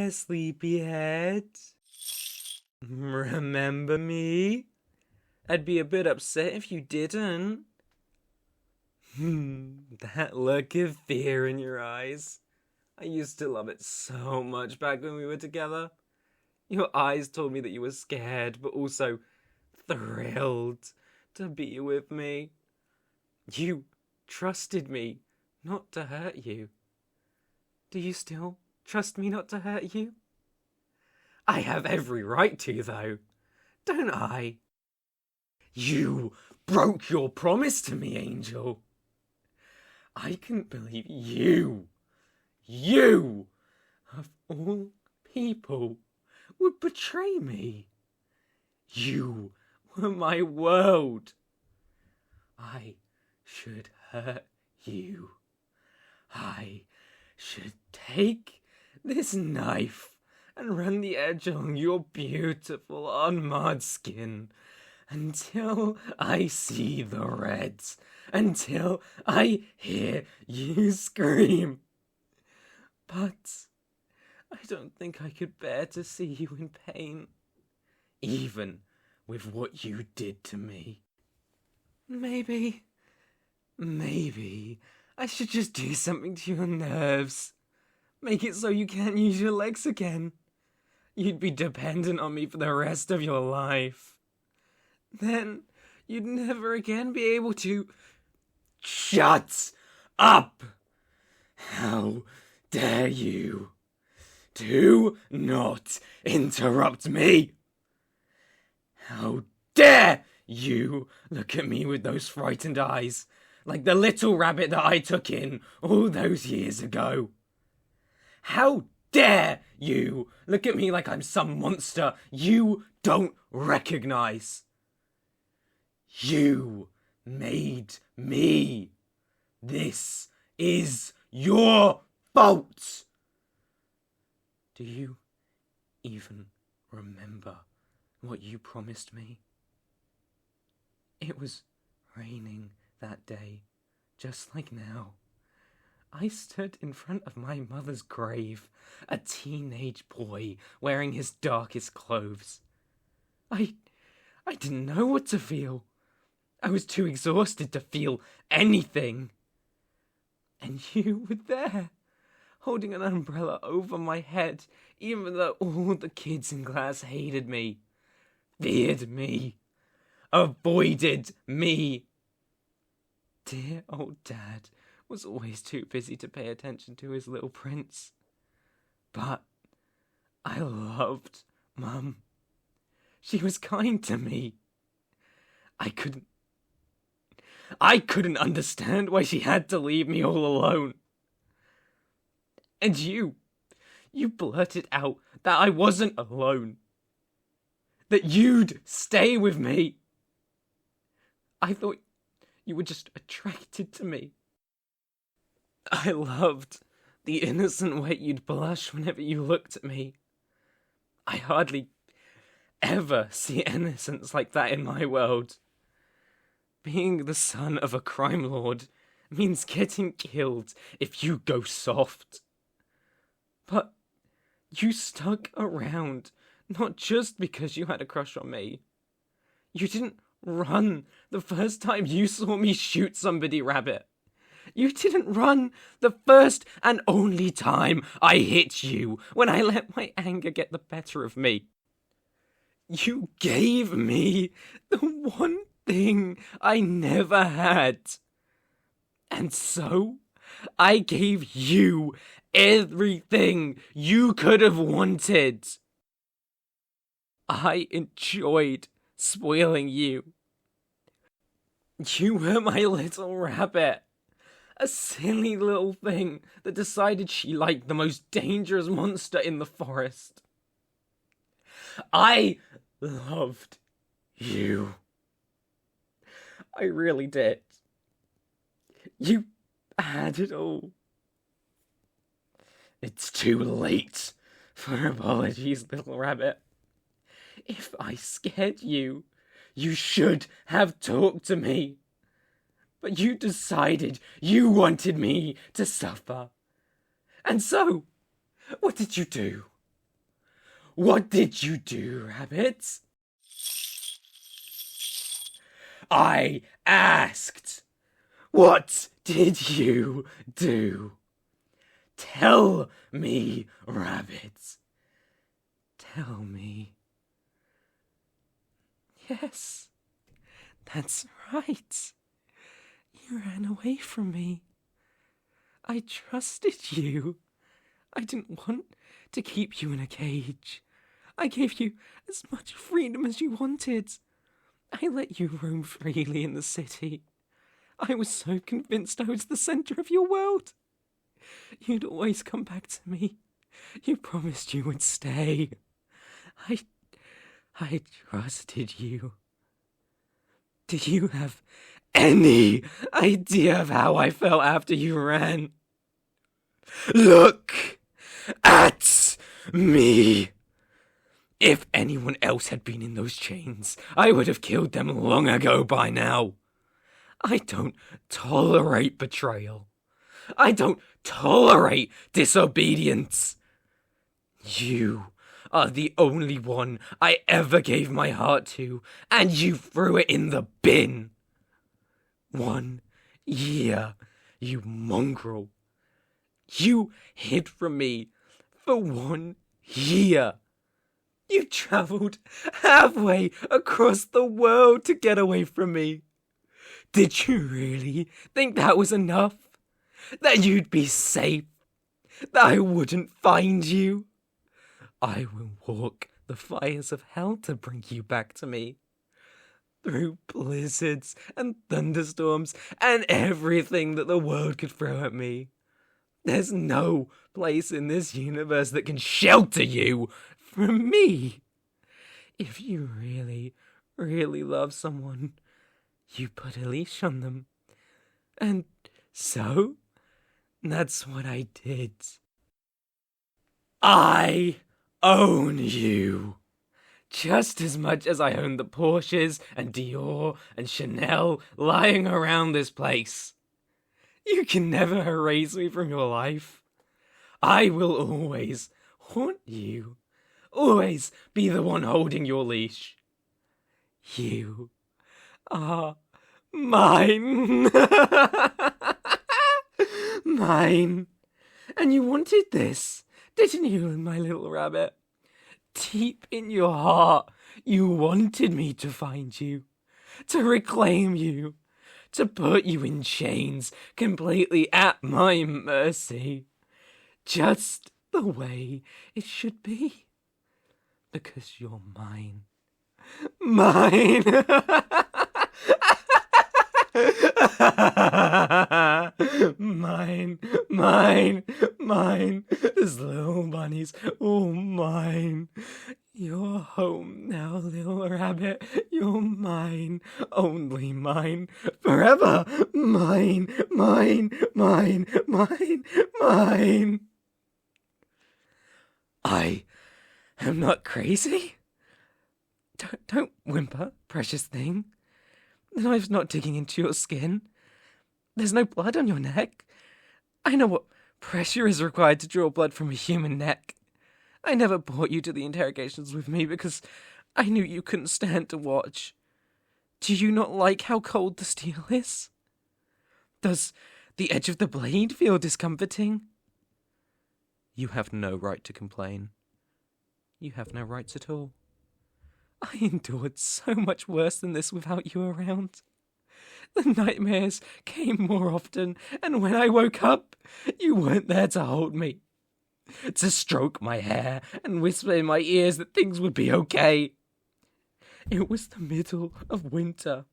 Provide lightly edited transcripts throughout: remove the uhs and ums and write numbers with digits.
there, sleepyhead? Remember me? I'd be a bit upset if you didn't. That look of fear in your eyes. I used to love it so much back when we were together. Your eyes told me that you were scared, but also thrilled to be with me. You trusted me not to hurt you. Do you still trust me not to hurt you? I have every right to, though, don't I? You broke your promise to me, Angel. I couldn't believe you, of all people, would betray me. You were my world. I should hurt you. I should take this knife and run the edge along your beautiful unmarred skin until I see the reds, until I hear you scream. But I don't think I could bear to see you in pain, even with what you did to me. Maybe I should just do something to your nerves. Make it so you can't use your legs again. You'd be dependent on me for the rest of your life. Then you'd never again be able to... Shut up! How dare you? Do not interrupt me! How dare you look at me with those frightened eyes, like the little rabbit that I took in all those years ago? How dare you look at me like I'm some monster you don't recognize? You made me. This is your fault. Do you even remember what you promised me? It was raining that day, just like now. I stood in front of my mother's grave, a teenage boy wearing his darkest clothes. I didn't know what to feel. I was too exhausted to feel anything. And you were there, holding an umbrella over my head, even though all the kids in class hated me, feared me, avoided me. Dear old Dad was always too busy to pay attention to his little prince. But I loved Mum. She was kind to me. I couldn't understand why she had to leave me all alone. And you blurted out that I wasn't alone. That you'd stay with me. I thought you were just attracted to me. I loved the innocent way you'd blush whenever you looked at me. I hardly ever see innocence like that in my world. Being the son of a crime lord means getting killed if you go soft. But you stuck around, not just because you had a crush on me. You didn't run the first time you saw me shoot somebody, Rabbit. You didn't run the first and only time I hit you when I let my anger get the better of me. You gave me the one thing I never had. And so, I gave you everything you could have wanted. I enjoyed spoiling you. You were my little rabbit. A silly little thing that decided she liked the most dangerous monster in the forest. I loved you. I really did. You had it all. It's too late for apologies, little rabbit. If I scared you, you should have talked to me. But you decided you wanted me to suffer. And so, what did you do? What did you do, Rabbit? I asked. What did you do? Tell me, Rabbit. Tell me. Yes, that's right. You ran away from me. I trusted you. I didn't want to keep you in a cage. I gave you as much freedom as you wanted. I let you roam freely in the city. I was so convinced I was the centre of your world. You'd always come back to me. You promised you would stay. I trusted you. Do you have any idea of how I felt after you ran? Look at me. If anyone else had been in those chains, I would have killed them long ago by now. I don't tolerate betrayal. I don't tolerate disobedience. You are the only one I ever gave my heart to, and you threw it in the bin. 1 year, you mongrel. You hid from me for 1 year. You travelled halfway across the world to get away from me. Did you really think that was enough? That you'd be safe? That I wouldn't find you? I will walk the fires of hell to bring you back to me. Through blizzards and thunderstorms and everything that the world could throw at me. There's no place in this universe that can shelter you from me. If you really, really love someone, you put a leash on them. And so, that's what I did. I own you. Just as much as I own the Porsches and Dior and Chanel lying around this place. You can never erase me from your life. I will always haunt you. Always be the one holding your leash. You are mine. Mine. And you wanted this, didn't you, my little rabbit? Deep in your heart, you wanted me to find you, to reclaim you, to put you in chains completely at my mercy. Just the way it should be. Because you're mine. Mine! Mine, mine, mine. This little bunny's all mine. You're home now, little rabbit. You're mine, only mine, forever. Mine, mine, mine, mine, mine. I am not crazy. Don't whimper, precious thing. The knife's not digging into your skin. There's no blood on your neck. I know what pressure is required to draw blood from a human neck. I never brought you to the interrogations with me because I knew you couldn't stand to watch. Do you not like how cold the steel is? Does the edge of the blade feel discomforting? You have no right to complain. You have no rights at all. I endured so much worse than this without you around. The nightmares came more often, and when I woke up, you weren't there to hold me, to stroke my hair and whisper in my ears that things would be okay. It was the middle of winter,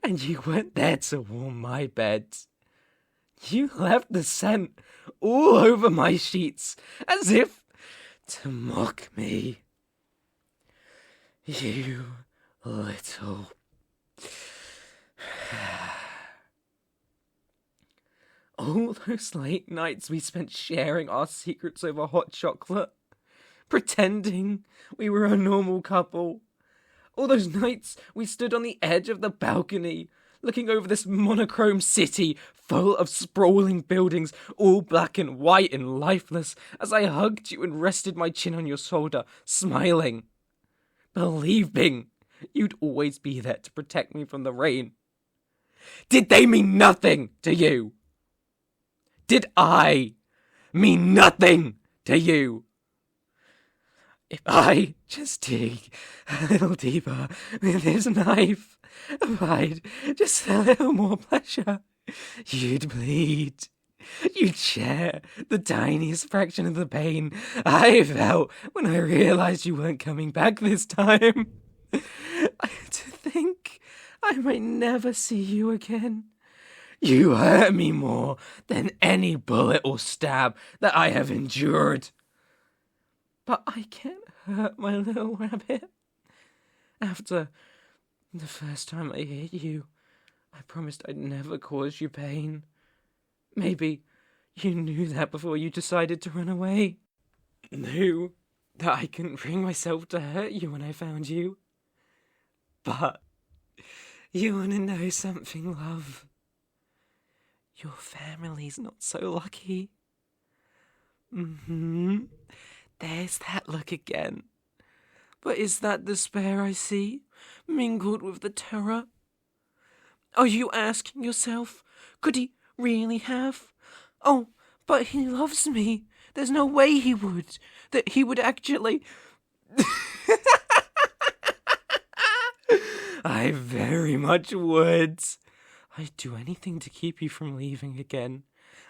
and you weren't there to warm my bed. You left the scent all over my sheets, as if to mock me. You little... All those late nights we spent sharing our secrets over hot chocolate, pretending we were a normal couple. All those nights we stood on the edge of the balcony, looking over this monochrome city full of sprawling buildings, all black and white and lifeless, as I hugged you and rested my chin on your shoulder, smiling, believing you'd always be there to protect me from the rain. Did they mean nothing to you? Did I mean nothing to you? If I just dig a little deeper with this knife, if I'd just a little more pleasure, you'd bleed. You'd share the tiniest fraction of the pain I felt when I realized you weren't coming back this time. To think I might never see you again. You hurt me more than any bullet or stab that I have endured. But I can't hurt my little rabbit. After the first time I hit you, I promised I'd never cause you pain. Maybe you knew that before you decided to run away. Knew that I couldn't bring myself to hurt you when I found you. But you want to know something, love? Your family's not so lucky. There's that look again. But is that despair I see, mingled with the terror? Are you asking yourself, could he really have? Oh, but he loves me. There's no way he would. That he would actually... I very much would. I'd do anything to keep you from leaving again.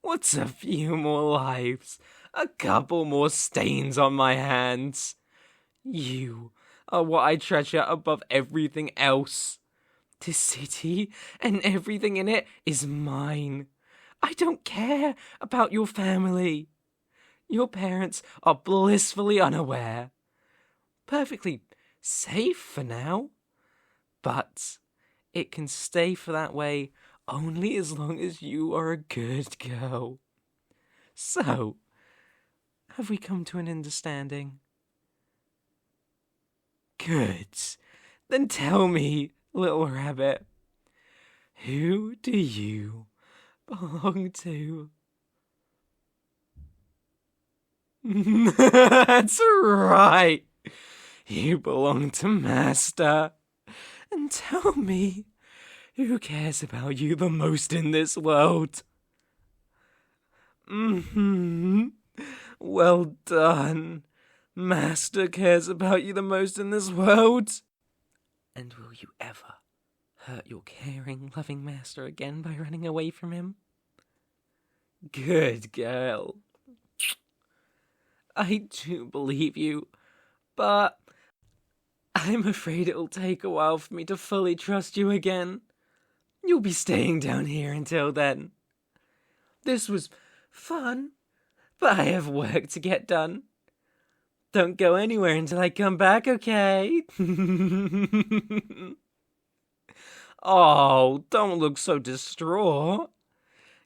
What's a few more lives? A couple more stains on my hands. You are what I treasure above everything else. This city and everything in it is mine. I don't care about your family. Your parents are blissfully unaware. Perfectly safe for now. But it can stay for that way only as long as you are a good girl. So, have we come to an understanding? Good. Then tell me, little rabbit, who do you belong to? That's right. You belong to Master. And tell me, who cares about you the most in this world? Well done. Master cares about you the most in this world. And will you ever hurt your caring, loving master again by running away from him? Good girl. I do believe you, but I'm afraid it'll take a while for me to fully trust you again. You'll be staying down here until then. This was fun, but I have work to get done. Don't go anywhere until I come back, okay? Oh, don't look so distraught.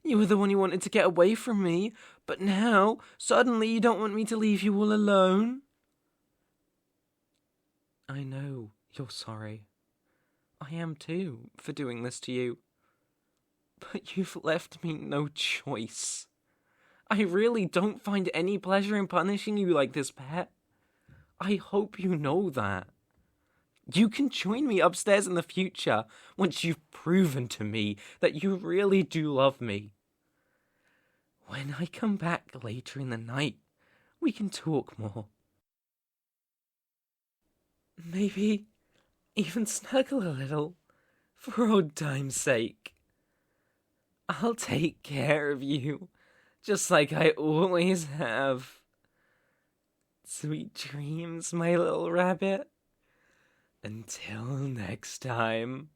You were the one who wanted to get away from me, but now, suddenly you don't want me to leave you all alone. I know you're sorry. I am too, for doing this to you. But you've left me no choice. I really don't find any pleasure in punishing you like this, pet. I hope you know that. You can join me upstairs in the future once you've proven to me that you really do love me. When I come back later in the night, we can talk more. Maybe even snuggle a little, for old time's sake. I'll take care of you, just like I always have. Sweet dreams, my little rabbit. Until next time.